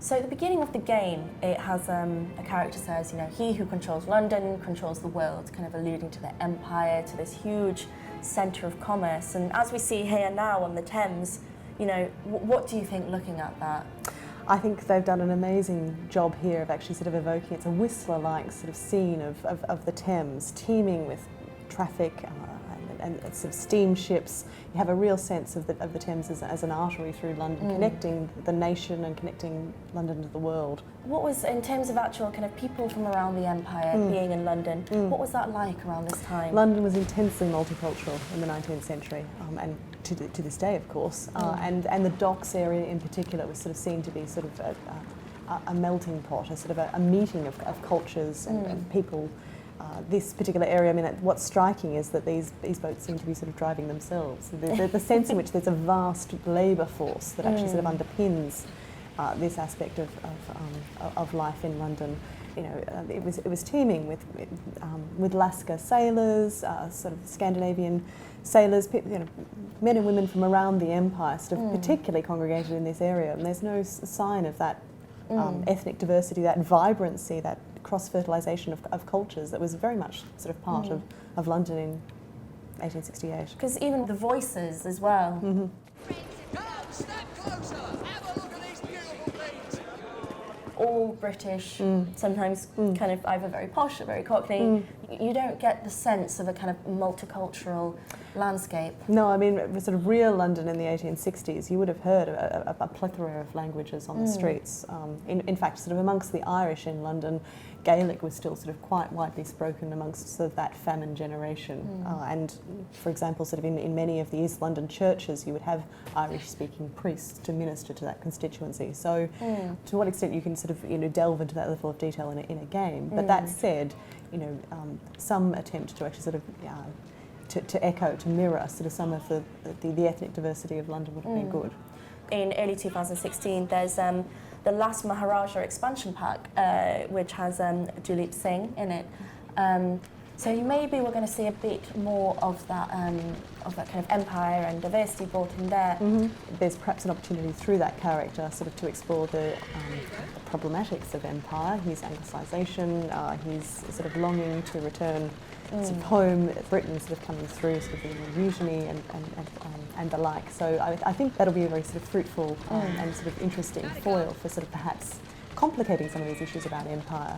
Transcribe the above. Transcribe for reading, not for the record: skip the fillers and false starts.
So at the beginning of the game, it has a character says, he who controls London controls the world, kind of alluding to the empire, to this huge centre of commerce. And as we see here now on the Thames, what do you think looking at that? I think they've done an amazing job here of actually sort of evoking, it's a Whistler-like sort of scene of the Thames, teeming with traffic and sort of steamships. You have a real sense of the Thames as an artery through London, connecting the nation and connecting London to the world. What was, in terms of actual kind of people from around the empire being in London, what was that like around this time? London was intensely multicultural in the 19th century, and to this day, of course. And the docks area in particular was sort of seen to be sort of a melting pot, a sort of a meeting of cultures and people. This particular area, what's striking is that these boats seem to be sort of driving themselves. The sense in which there's a vast labour force that actually sort of underpins this aspect of life in London. It was teeming with Lascar sailors, sort of Scandinavian sailors, men and women from around the empire, sort of particularly congregated in this area. And there's no sign of that ethnic diversity, that vibrancy, that cross-fertilisation of cultures that was very much sort of part of London in 1868. Because even the voices as well. Come on, step closer. Have a look at these beautiful things. All British, sometimes kind of either very posh or very cockney. You don't get the sense of a kind of multicultural landscape. No, sort of real London in the 1860s, you would have heard a plethora of languages on the streets. In fact, sort of amongst the Irish in London, Gaelic was still sort of quite widely spoken amongst sort of that famine generation. And, for example, sort of in many of the East London churches, you would have Irish-speaking priests to minister to that constituency. So, to what extent you can sort of delve into that level of detail in a game. But that said, some attempt to actually sort of to echo, to mirror sort of some of the ethnic diversity of London would have been good. In early 2016, there's the last Maharaja expansion pack, which has Duleep Singh in it. So maybe we're going to see a bit more of that kind of empire and diversity brought in there. There's perhaps an opportunity through that character sort of to explore the problematics of empire, his anglicisation, his sort of longing to return sort of home, Britain sort of coming through sort of the mutiny and the like. So I think that'll be a very sort of fruitful and sort of interesting foil for sort of perhaps complicating some of these issues about empire.